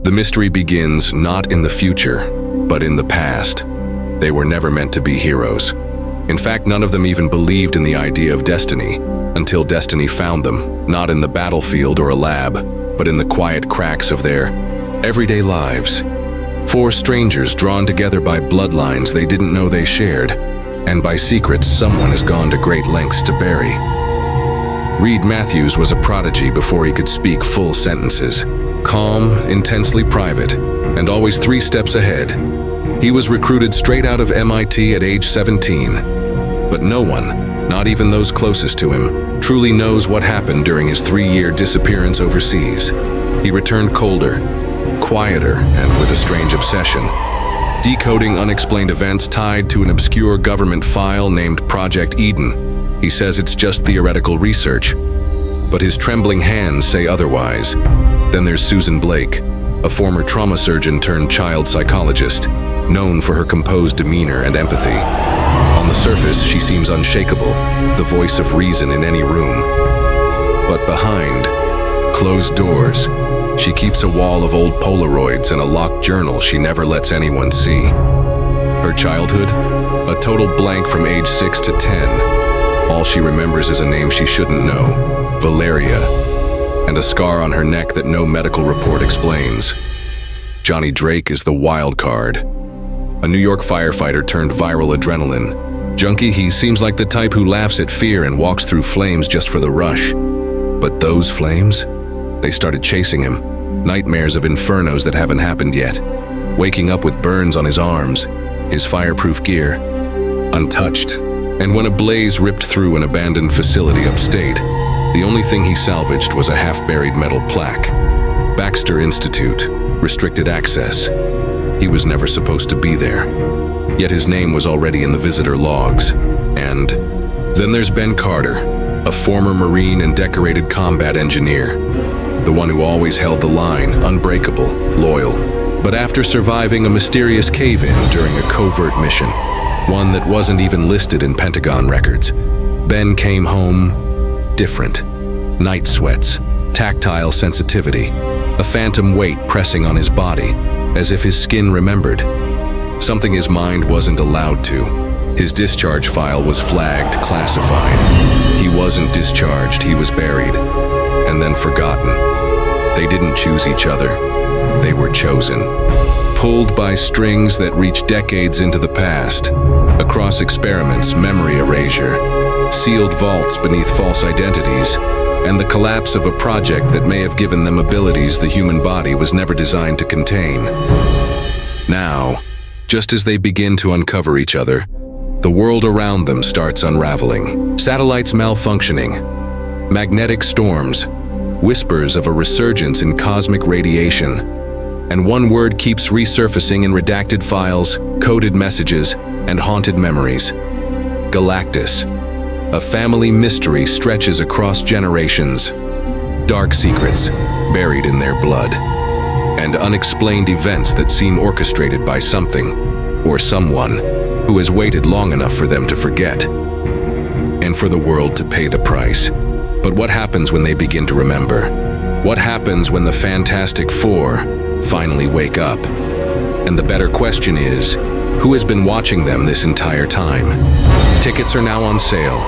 The mystery begins not in the future, but in the past. They were never meant to be heroes. In fact, none of them even believed in the idea of destiny, until destiny found them, not in the battlefield or a lab, but in the quiet cracks of their everyday lives. Four strangers drawn together by bloodlines they didn't know they shared, and by secrets someone has gone to great lengths to bury. Reed Matthews was a prodigy before he could speak full sentences. Calm, intensely private, and always 3 steps ahead. He was recruited straight out of MIT at age 17. But no one, not even those closest to him, truly knows what happened during his 3-year disappearance overseas. He returned colder, quieter, and with a strange obsession, decoding unexplained events tied to an obscure government file named Project Eden. He says it's just theoretical research, but his trembling hands say otherwise. Then there's Susan Blake, a former trauma surgeon turned child psychologist, known for her composed demeanor and empathy. On the surface, she seems unshakable, the voice of reason in any room. But behind closed doors, she keeps a wall of old Polaroids and a locked journal she never lets anyone see. Her childhood? A total blank from age 6 to 10. All she remembers is a name she shouldn't know, Valeria, and a scar on her neck that no medical report explains. Johnny Drake is the wild card. A New York firefighter turned viral adrenaline junkie, he seems like the type who laughs at fear and walks through flames just for the rush. But those flames? They started chasing him. Nightmares of infernos that haven't happened yet. Waking up with burns on his arms, his fireproof gear untouched. And when a blaze ripped through an abandoned facility upstate, the only thing he salvaged was a half-buried metal plaque. Baxter Institute, restricted access. He was never supposed to be there. Yet his name was already in the visitor logs. And then there's Ben Carter, a former Marine and decorated combat engineer. The one who always held the line, unbreakable, loyal. But after surviving a mysterious cave-in during a covert mission, one that wasn't even listed in Pentagon records, Ben came home different. Night sweats, tactile sensitivity, a phantom weight pressing on his body, as if his skin remembered. Something his mind wasn't allowed to. His discharge file was flagged classified. He wasn't discharged, he was buried, and then forgotten. They didn't choose each other. They were chosen. Pulled by strings that reach decades into the past, across experiments, memory erasure, sealed vaults beneath false identities, and the collapse of a project that may have given them abilities the human body was never designed to contain. Now, just as they begin to uncover each other, the world around them starts unraveling. Satellites malfunctioning, magnetic storms, whispers of a resurgence in cosmic radiation, and one word keeps resurfacing in redacted files, coded messages, and haunted memories. Galactus. A family mystery stretches across generations. Dark secrets buried in their blood, and unexplained events that seem orchestrated by something or someone who has waited long enough for them to forget, and for the world to pay the price. But what happens when they begin to remember? What happens when the Fantastic Four finally wake up? And the better question is, who has been watching them this entire time? Tickets are now on sale,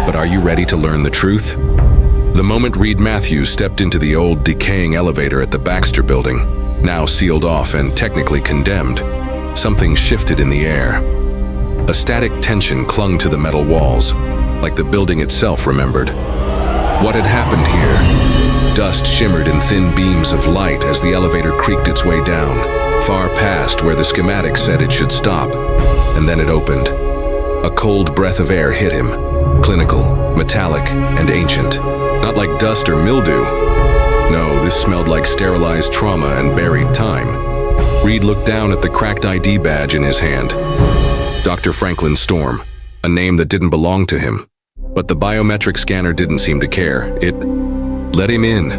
but are you ready to learn the truth? The moment Reed Matthews stepped into the old, decaying elevator at the Baxter Building, now sealed off and technically condemned, something shifted in the air. A static tension clung to the metal walls, like the building itself remembered. What had happened here? Dust shimmered in thin beams of light as the elevator creaked its way down, far past where the schematic said it should stop, and then it opened. A cold breath of air hit him, clinical, metallic, and ancient. Not like dust or mildew. No, this smelled like sterilized trauma and buried time. Reed looked down at the cracked ID badge in his hand. Dr. Franklin Storm, a name that didn't belong to him. But the biometric scanner didn't seem to care. It let him in.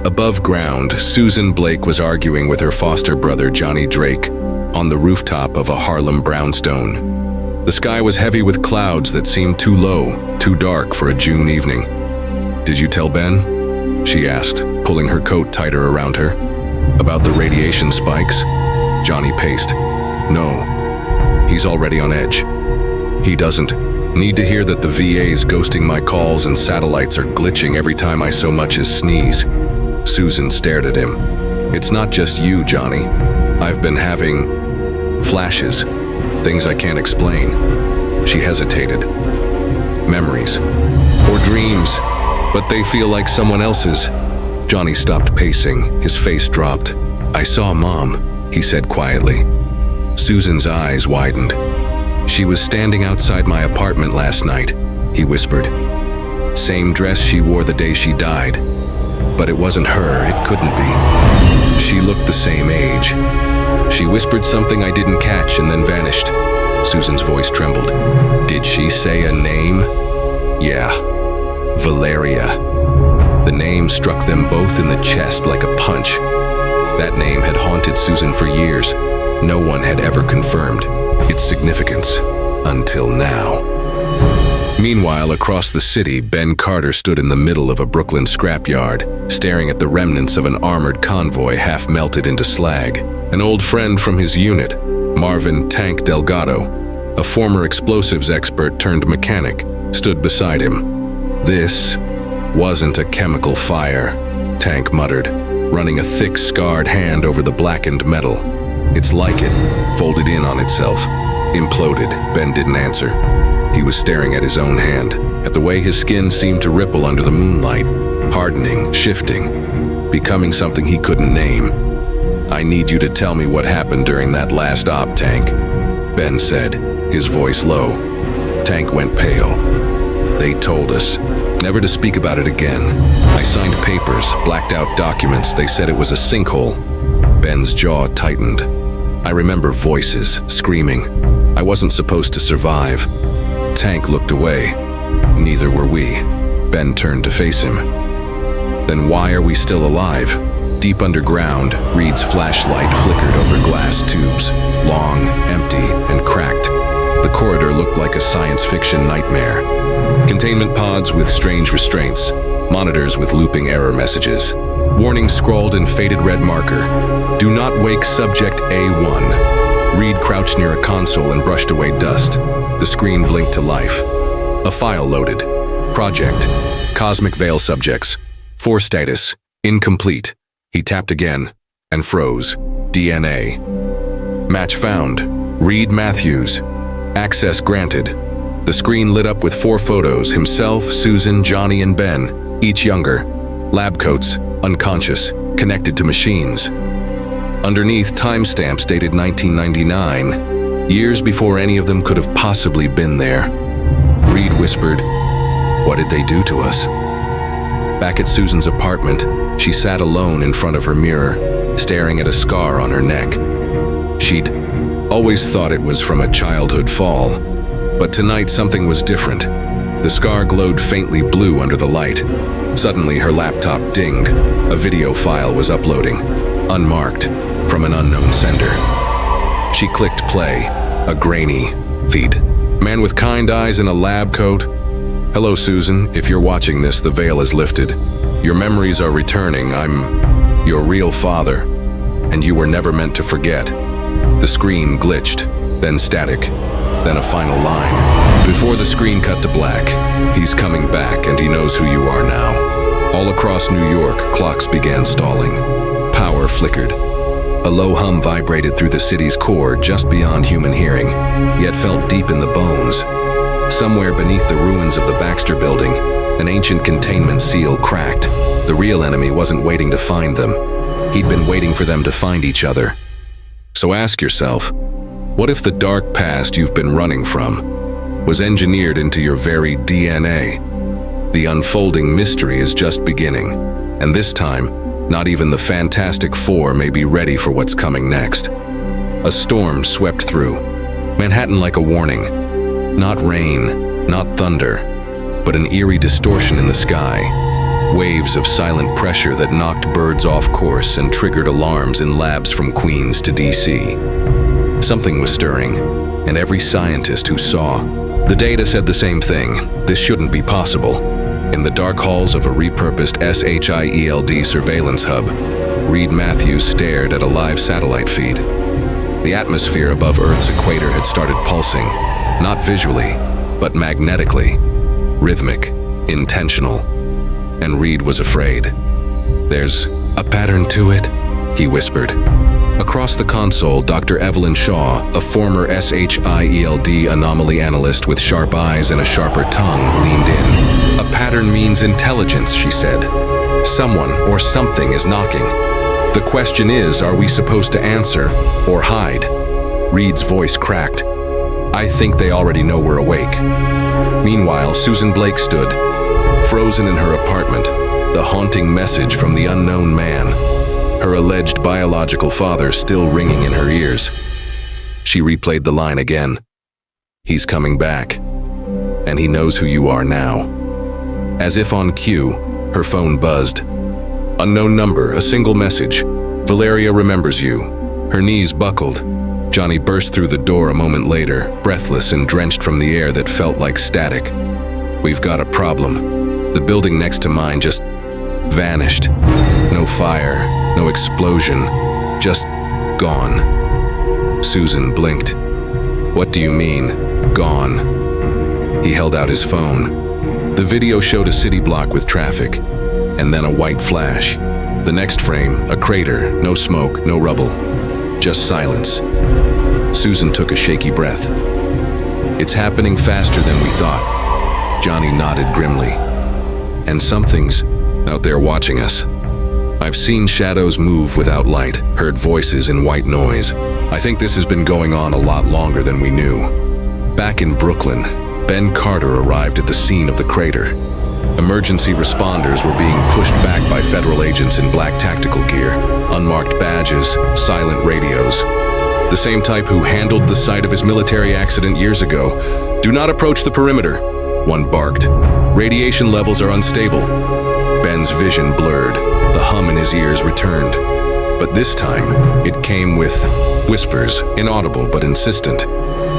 Above ground, Susan Blake was arguing with her foster brother Johnny Drake on the rooftop of a Harlem brownstone. The sky was heavy with clouds that seemed too low, too dark for a June evening. "Did you tell Ben?" she asked, pulling her coat tighter around her. About the radiation spikes? Johnny paced. No. He's already on edge. He doesn't need to hear that the VA's ghosting my calls and satellites are glitching every time I so much as sneeze. Susan stared at him. It's not just you, Johnny. I've been having flashes, things I can't explain. She hesitated. Memories, or dreams, but they feel like someone else's. Johnny stopped pacing, his face dropped. I saw Mom, he said quietly. Susan's eyes widened. She was standing outside my apartment last night, he whispered. Same dress she wore the day she died. But it wasn't her, it couldn't be. She looked the same age. She whispered something I didn't catch and then vanished. Susan's voice trembled. Did she say a name? Yeah. Valeria. The name struck them both in the chest like a punch. That name had haunted Susan for years. No one had ever confirmed its significance until now. Meanwhile, across the city, Ben Carter stood in the middle of a Brooklyn scrapyard, staring at the remnants of an armored convoy half melted into slag. An old friend from his unit, Marvin "Tank" Delgado, a former explosives expert turned mechanic, stood beside him. This wasn't a chemical fire, Tank muttered, running a thick, scarred hand over the blackened metal. It's like it folded in on itself, imploded. Ben didn't answer. He was staring at his own hand, at the way his skin seemed to ripple under the moonlight, hardening, shifting, becoming something he couldn't name. I need you to tell me what happened during that last op, Tank, Ben said, his voice low. Tank went pale. They told us never to speak about it again. I signed papers, blacked out documents. They said it was a sinkhole. Ben's jaw tightened. I remember voices, screaming. I wasn't supposed to survive. Tank looked away. Neither were we. Ben turned to face him. Then why are we still alive? Deep underground, Reed's flashlight flickered over glass tubes, long, empty, and cracked. The corridor looked like a science fiction nightmare. Containment pods with strange restraints, monitors with looping error messages. Warning scrawled in faded red marker. Do not wake subject A1. Reed crouched near a console and brushed away dust. The screen blinked to life. A file loaded. Project. Cosmic Veil subjects. 4 status. Incomplete. He tapped again and froze. DNA. Match found. Reed Matthews. Access granted. The screen lit up with 4 photos, himself, Susan, Johnny, and Ben, each younger. Lab coats, unconscious, connected to machines. Underneath, timestamps dated 1999, years before any of them could have possibly been there. Reed whispered, "What did they do to us?" Back at Susan's apartment, she sat alone in front of her mirror, staring at a scar on her neck. She'd always thought it was from a childhood fall, but tonight something was different. The scar glowed faintly blue under the light. Suddenly, her laptop dinged. A video file was uploading, unmarked, from an unknown sender. She clicked play, a grainy feed. Man with kind eyes in a lab coat. "Hello, Susan. If you're watching this, the veil is lifted. Your memories are returning. I'm your real father, and you were never meant to forget." The screen glitched, then static, then a final line. Before the screen cut to black, "He's coming back, and he knows who you are now." All across New York, clocks began stalling. Power flickered. A low hum vibrated through the city's core, just beyond human hearing, yet felt deep in the bones. Somewhere beneath the ruins of the Baxter Building, an ancient containment seal cracked. The real enemy wasn't waiting to find them. He'd been waiting for them to find each other. So ask yourself, what if the dark past you've been running from was engineered into your very DNA? The unfolding mystery is just beginning, and this time, not even the Fantastic Four may be ready for what's coming next. A storm swept through Manhattan like a warning. Not rain, not thunder, but an eerie distortion in the sky. Waves of silent pressure that knocked birds off course and triggered alarms in labs from Queens to DC. Something was stirring, and every scientist who saw the data said the same thing. This shouldn't be possible. In the dark halls of a repurposed SHIELD surveillance hub, Reed Matthews stared at a live satellite feed. The atmosphere above Earth's equator had started pulsing, not visually, but magnetically, rhythmic, intentional. And Reed was afraid. "There's a pattern to it," he whispered. Across the console, Dr. Evelyn Shaw, a former SHIELD anomaly analyst with sharp eyes and a sharper tongue, leaned in. "A pattern means intelligence," she said. "Someone or something is knocking. The question is, are we supposed to answer or hide?" Reed's voice cracked. "I think they already know we're awake." Meanwhile, Susan Blake stood, frozen in her apartment, the haunting message from the unknown man, her alleged biological father still ringing in her ears. She replayed the line again. "He's coming back, and he knows who you are now." As if on cue, her phone buzzed. Unknown number, a single message. "Valeria remembers you." Her knees buckled. Johnny burst through the door a moment later, breathless and drenched from the air that felt like static. "We've got a problem. The building next to mine just vanished. No fire, no explosion, just gone." Susan blinked. "What do you mean, gone?" He held out his phone. The video showed a city block with traffic, and then a white flash. The next frame, a crater, no smoke, no rubble, just silence. Susan took a shaky breath. "It's happening faster than we thought." Johnny nodded grimly. "And something's out there watching us. I've seen shadows move without light, heard voices in white noise. I think this has been going on a lot longer than we knew." Back in Brooklyn, Ben Carter arrived at the scene of the crater. Emergency responders were being pushed back by federal agents in black tactical gear, unmarked badges, silent radios. The same type who handled the site of his military accident years ago. "Do not approach the perimeter," one barked. "Radiation levels are unstable." Ben's vision blurred. The hum in his ears returned. But this time, it came with whispers, inaudible but insistent.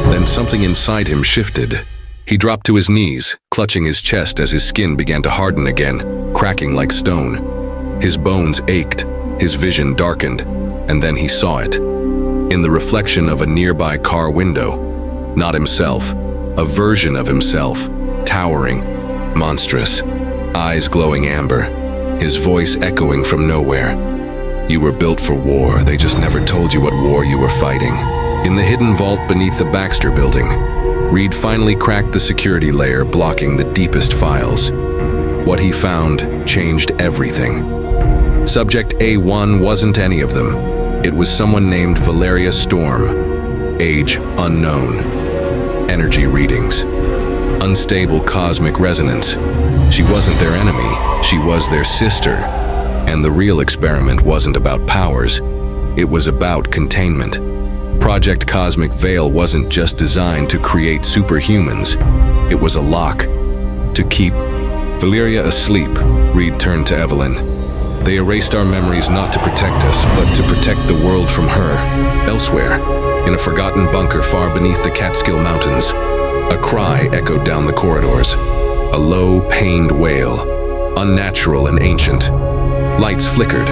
Then something inside him shifted. He dropped to his knees, clutching his chest as his skin began to harden again, cracking like stone. His bones ached, his vision darkened, and then he saw it. In the reflection of a nearby car window. Not himself, a version of himself, towering, monstrous, eyes glowing amber, his voice echoing from nowhere. "You were built for war, they just never told you what war you were fighting." In the hidden vault beneath the Baxter building, Reed finally cracked the security layer blocking the deepest files. What he found changed everything. Subject A1 wasn't any of them. It was someone named Valeria Storm. Age unknown. Energy readings. Unstable cosmic resonance. She wasn't their enemy, she was their sister. And the real experiment wasn't about powers, it was about containment. Project Cosmic Veil wasn't just designed to create superhumans, it was a lock to keep Valeria asleep. Reed turned to Evelyn. "They erased our memories not to protect us, but to protect the world from her. Elsewhere, in a forgotten bunker far beneath the Catskill Mountains." A cry echoed down the corridors. A low, pained wail, unnatural and ancient. Lights flickered,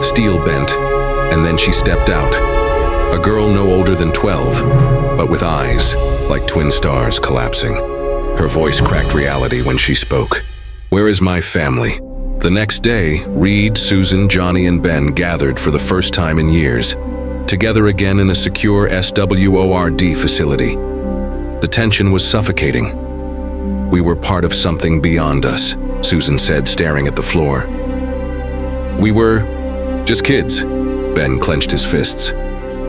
steel bent, and then she stepped out. A girl no older than 12, but with eyes like twin stars collapsing. Her voice cracked reality when she spoke. "Where is my family?" The next day, Reed, Susan, Johnny, and Ben gathered for the first time in years, together again in a secure SWORD facility. The tension was suffocating. "We were part of something beyond us," Susan said, staring at the floor. "We were just kids." Ben clenched his fists.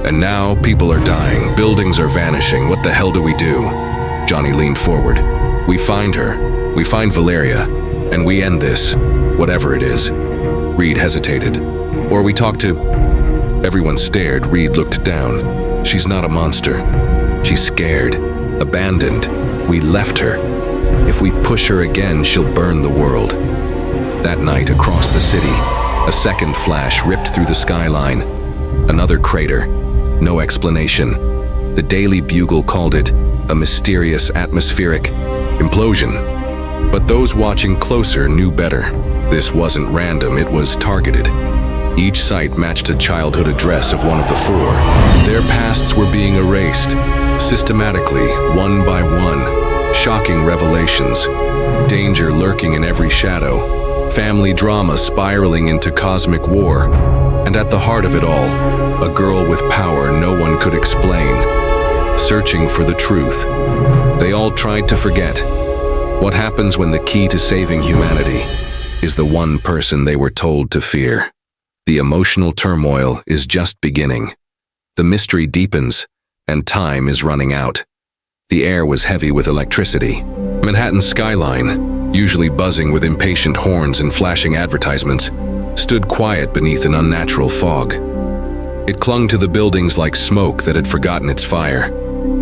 "And now people are dying, buildings are vanishing, what the hell do we do?" Johnny leaned forward. "We find her, we find Valeria, and we end this, whatever it is." Reed hesitated. "Or we talk to..." Everyone stared. Reed looked down. "She's not a monster. She's scared, abandoned. We left her. If we push her again, she'll burn the world." That night, across the city, a second flash ripped through the skyline. Another crater. No explanation. The Daily Bugle called it a mysterious atmospheric implosion. But those watching closer knew better. This wasn't random, it was targeted. Each site matched a childhood address of one of the four. Their pasts were being erased, systematically, one by one. Shocking revelations. Danger lurking in every shadow. Family drama spiraling into cosmic war. And at the heart of it all, a girl with power no one could explain. Searching for the truth. They all tried to forget. What happens when the key to saving humanity is the one person they were told to fear? The emotional turmoil is just beginning. The mystery deepens, and time is running out. The air was heavy with electricity. Manhattan's skyline, usually buzzing with impatient horns and flashing advertisements, stood quiet beneath an unnatural fog. It clung to the buildings like smoke that had forgotten its fire,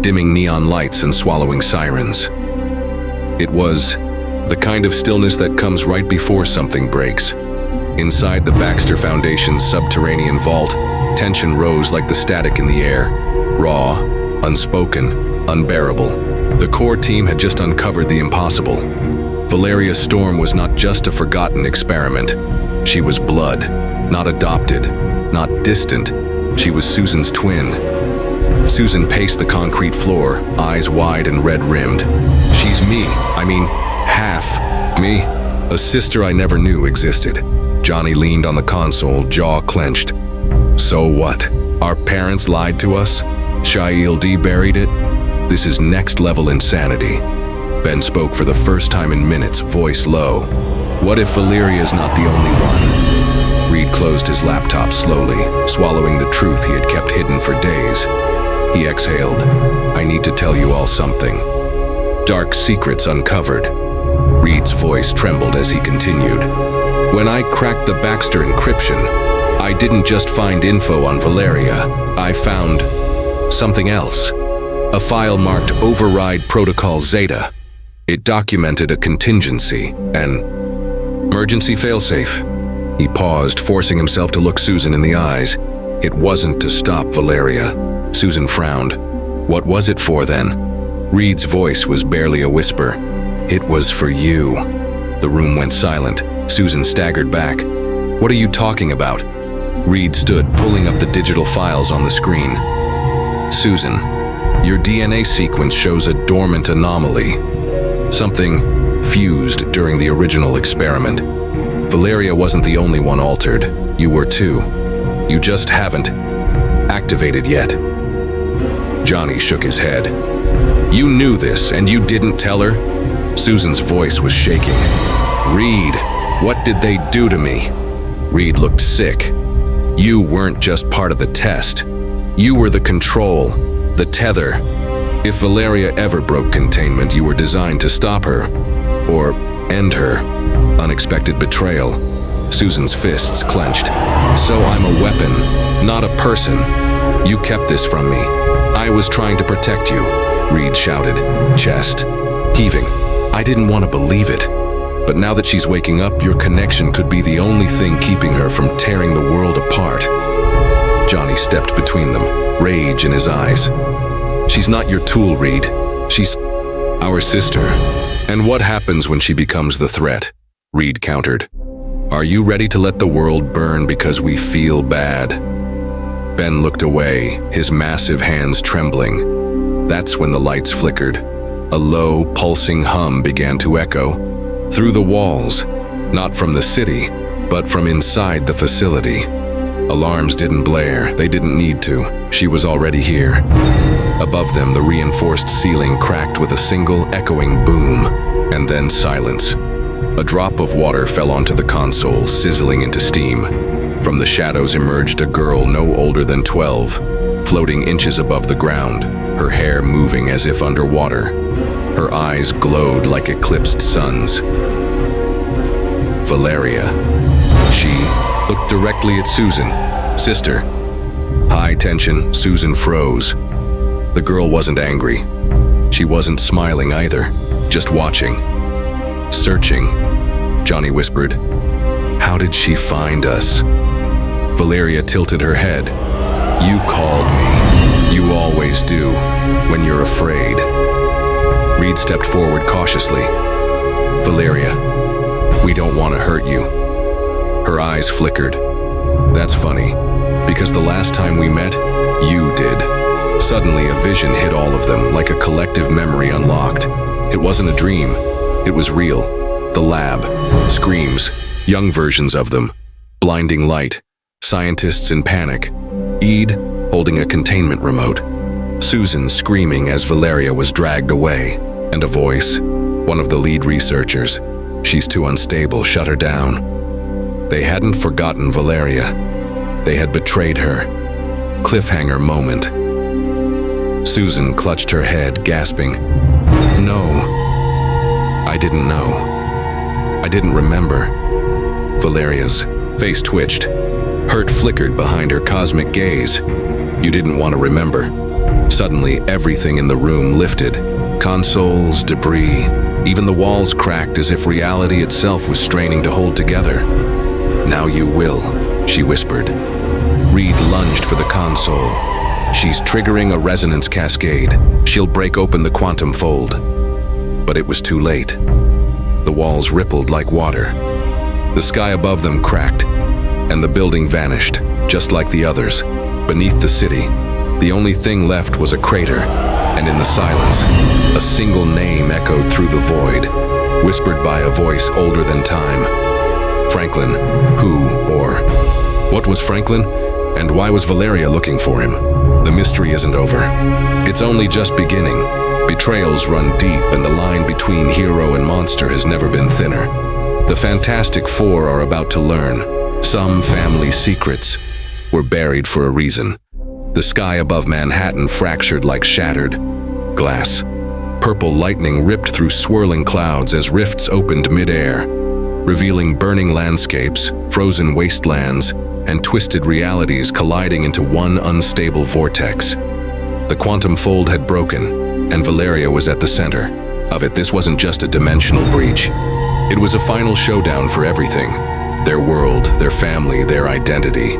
dimming neon lights and swallowing sirens. It was the kind of stillness that comes right before something breaks. Inside the Baxter Foundation's subterranean vault, tension rose like the static in the air, raw, unspoken, unbearable. The core team had just uncovered the impossible. Valeria Storm was not just a forgotten experiment. She was blood, not adopted, not distant. She was Susan's twin. Susan paced the concrete floor, eyes wide and red-rimmed. She's me, half me, a sister I never knew existed. Johnny leaned on the console, jaw clenched. So what? Our parents lied to us? Shail D buried it? This is next-level insanity. Ben spoke for the first time in minutes, voice low. What if Valeria's not the only one? Reed closed his laptop slowly, swallowing the truth he had kept hidden for days. He exhaled. I need to tell you all something. Dark secrets uncovered. Reed's voice trembled as he continued. When I cracked the Baxter encryption, I didn't just find info on Valeria. I found something else. A file marked Override Protocol Zeta. It documented a contingency, an emergency failsafe. He paused, forcing himself to look Susan in the eyes. It wasn't to stop Valeria. Susan frowned. What was it for then? Reed's voice was barely a whisper. It was for you. The room went silent. Susan staggered back. What are you talking about? Reed stood, pulling up the digital files on the screen. Susan, your DNA sequence shows a dormant anomaly. Something fused during the original experiment. Valeria wasn't the only one altered. You were too. You just haven't activated yet. Johnny shook his head. You knew this, and you didn't tell her? Susan's voice was shaking. Reed, what did they do to me? Reed looked sick. You weren't just part of the test. You were the control, the tether. If Valeria ever broke containment, you were designed to stop her, or end her. Unexpected betrayal. Susan's fists clenched. So I'm a weapon, not a person. You kept this from me. I was trying to protect you, Reed shouted, chest heaving. I didn't want to believe it. But now that she's waking up, your connection could be the only thing keeping her from tearing the world apart. Johnny stepped between them, rage in his eyes. She's not your tool, Reed. She's our sister. And what happens when she becomes the threat? Reed countered. Are you ready to let the world burn because we feel bad? Ben looked away, his massive hands trembling. That's when the lights flickered. A low, pulsing hum began to echo. Through the walls, not from the city, but from inside the facility. Alarms didn't blare, they didn't need to. She was already here. Above them, the reinforced ceiling cracked with a single echoing boom, and then silence. A drop of water fell onto the console, sizzling into steam. From the shadows emerged a girl no older than 12, floating inches above the ground, her hair moving as if underwater. Her eyes glowed like eclipsed suns. Valeria. She looked directly at Susan. Sister. High tension, Susan froze. The girl wasn't angry. She wasn't smiling either, just watching. Searching. Johnny whispered. How did she find us? Valeria tilted her head. You called me. You always do, when you're afraid. Reed stepped forward cautiously. Valeria, we don't want to hurt you. Her eyes flickered. That's funny, because the last time we met, you did. Suddenly, a vision hit all of them, like a collective memory unlocked. It wasn't a dream. It was real. The lab. Screams. Young versions of them. Blinding light. Scientists in panic. Eid holding a containment remote. Susan screaming as Valeria was dragged away. And a voice. One of the lead researchers. She's too unstable, shut her down. They hadn't forgotten Valeria. They had betrayed her. Cliffhanger moment. Susan clutched her head, gasping. No. I didn't know. I didn't remember. Valeria's face twitched. Hurt flickered behind her cosmic gaze. You didn't want to remember. Suddenly, everything in the room lifted. Consoles, debris, even the walls cracked as if reality itself was straining to hold together. Now you will, she whispered. Reed lunged for the console. She's triggering a resonance cascade. She'll break open the quantum fold. But it was too late. The walls rippled like water. The sky above them cracked, and the building vanished, just like the others. Beneath the city, the only thing left was a crater, and in the silence, a single name echoed through the void, whispered by a voice older than time. Franklin. Who or what was Franklin? And why was Valeria looking for him? The mystery isn't over. It's only just beginning. Betrayals run deep, and the line between hero and monster has never been thinner. The Fantastic Four are about to learn. Some family secrets were buried for a reason. The sky above Manhattan fractured like shattered glass. Purple lightning ripped through swirling clouds as rifts opened mid-air, revealing burning landscapes, frozen wastelands, and twisted realities colliding into one unstable vortex. The quantum fold had broken, and Valeria was at the center of it. This wasn't just a dimensional breach. It was a final showdown for everything. Their world, their family, their identity.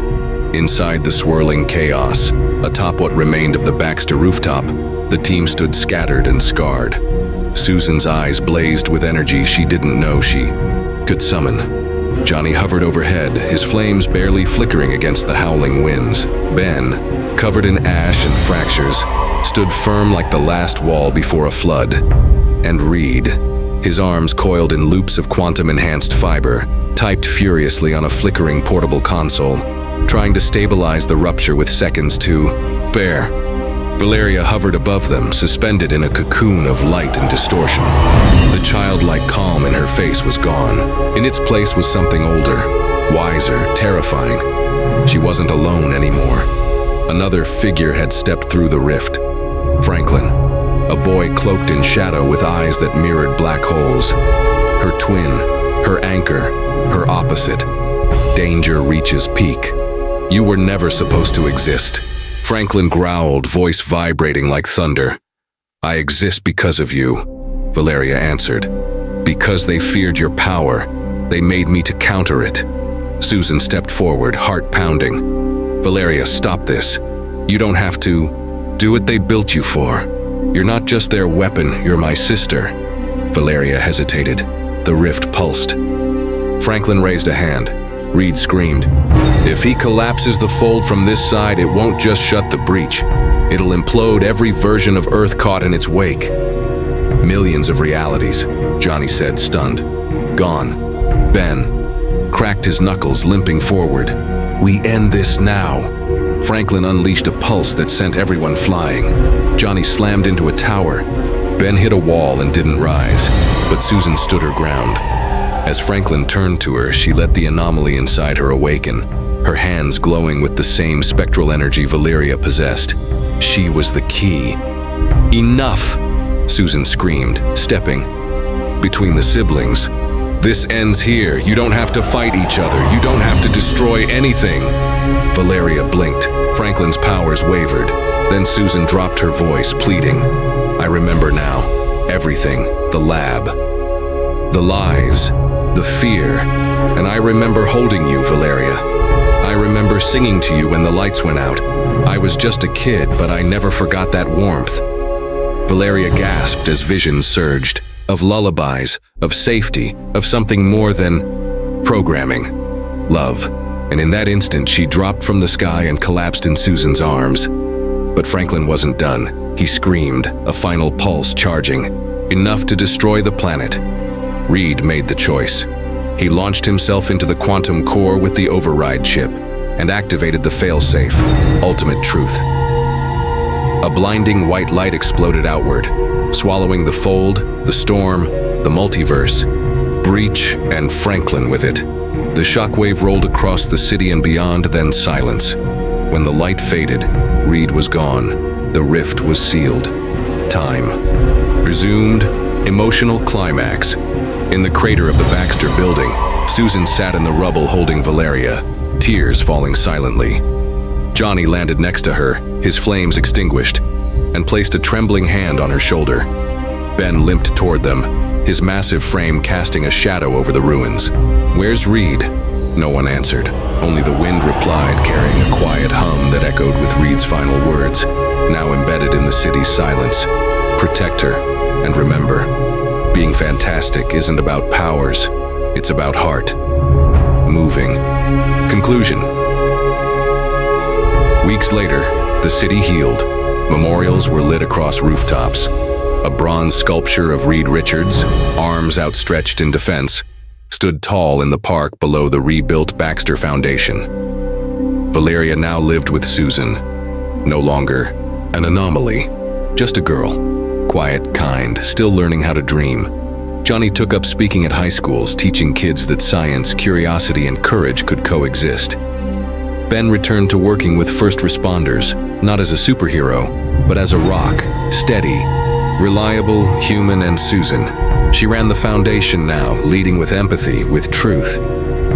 Inside the swirling chaos, atop what remained of the Baxter rooftop, the team stood scattered and scarred. Susan's eyes blazed with energy she didn't know she could summon. Johnny hovered overhead, his flames barely flickering against the howling winds. Ben, covered in ash and fractures, stood firm like the last wall before a flood. And Reed, his arms coiled in loops of quantum-enhanced fiber, typed furiously on a flickering portable console, trying to stabilize the rupture with seconds to spare. Valeria hovered above them, suspended in a cocoon of light and distortion. The childlike calm in her face was gone. In its place was something older, wiser, terrifying. She wasn't alone anymore. Another figure had stepped through the rift. Franklin, a boy cloaked in shadow with eyes that mirrored black holes. Her twin, her anchor, her opposite. Danger reaches peak. You were never supposed to exist. Franklin growled, voice vibrating like thunder. I exist because of you, Valeria answered. Because they feared your power, they made me to counter it. Susan stepped forward, heart pounding. Valeria, stop this. You don't have to do what they built you for. You're not just their weapon, you're my sister. Valeria hesitated. The rift pulsed. Franklin raised a hand. Reed screamed. If he collapses the fold from this side, it won't just shut the breach. It'll implode every version of Earth caught in its wake. Millions of realities, Johnny said, stunned. Gone. Ben cracked his knuckles, limping forward. We end this now. Franklin unleashed a pulse that sent everyone flying. Johnny slammed into a tower. Ben hit a wall and didn't rise, but Susan stood her ground. As Franklin turned to her, she let the anomaly inside her awaken, her hands glowing with the same spectral energy Valeria possessed. She was the key. Enough! Susan screamed, stepping between the siblings. This ends here. You don't have to fight each other. You don't have to destroy anything. Valeria blinked. Franklin's powers wavered. Then Susan dropped her voice, pleading. I remember now. Everything. The lab. The lies. The fear. And I remember holding you, Valeria. I remember singing to you when the lights went out. I was just a kid, but I never forgot that warmth. Valeria gasped as visions surged, of lullabies, of safety, of something more than programming, love, and in that instant she dropped from the sky and collapsed in Susan's arms. But Franklin wasn't done. He screamed, a final pulse charging, enough to destroy the planet. Reed made the choice. He launched himself into the quantum core with the override chip and activated the failsafe, ultimate truth. A blinding white light exploded outward, swallowing the fold, the storm, the multiverse, Breach, and Franklin with it. The shockwave rolled across the city and beyond, then silence. When the light faded, Reed was gone. The rift was sealed. Time. Resumed. Emotional climax. In the crater of the Baxter building, Susan sat in the rubble holding Valeria, tears falling silently. Johnny landed next to her, his flames extinguished, and placed a trembling hand on her shoulder. Ben limped toward them, his massive frame casting a shadow over the ruins. "Where's Reed?" No one answered. Only the wind replied, carrying a quiet hum that echoed with Reed's final words, now embedded in the city's silence. "Protect her, and remember, being fantastic isn't about powers, it's about heart." Moving. Conclusion. Weeks later, the city healed. Memorials were lit across rooftops. A bronze sculpture of Reed Richards, arms outstretched in defense, stood tall in the park below the rebuilt Baxter Foundation. Valeria now lived with Susan. No longer an anomaly, just a girl. Quiet, kind, still learning how to dream. Johnny took up speaking at high schools, teaching kids that science, curiosity, and courage could coexist. Ben returned to working with first responders, not as a superhero, but as a rock, steady, reliable, human. And Susan, she ran the foundation now, leading with empathy, with truth.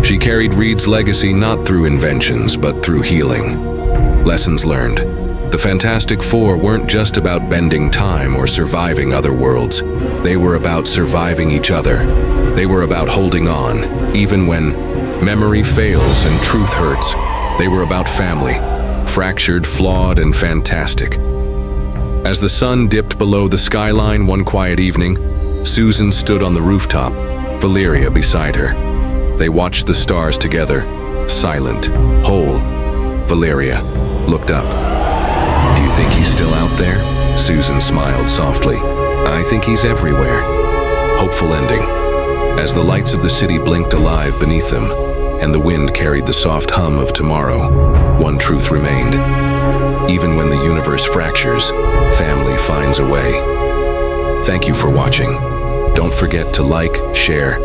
She carried Reed's legacy not through inventions, but through healing. Lessons learned. The Fantastic Four weren't just about bending time or surviving other worlds. They were about surviving each other. They were about holding on, even when memory fails and truth hurts. They were about family, fractured, flawed, and fantastic. As the sun dipped below the skyline one quiet evening, Susan stood on the rooftop, Valeria beside her. They watched the stars together, silent, whole. Valeria looked up. "Do you think he's still out there?" Susan smiled softly. "I think he's everywhere." Hopeful ending. As the lights of the city blinked alive beneath them, and the wind carried the soft hum of tomorrow, one truth remained. Even when the universe fractures, family finds a way. Thank you for watching. Don't forget to like, share,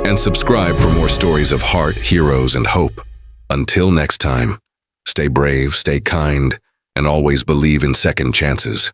and subscribe for more stories of heart, heroes, and hope. Until next time, stay brave, stay kind, and always believe in second chances.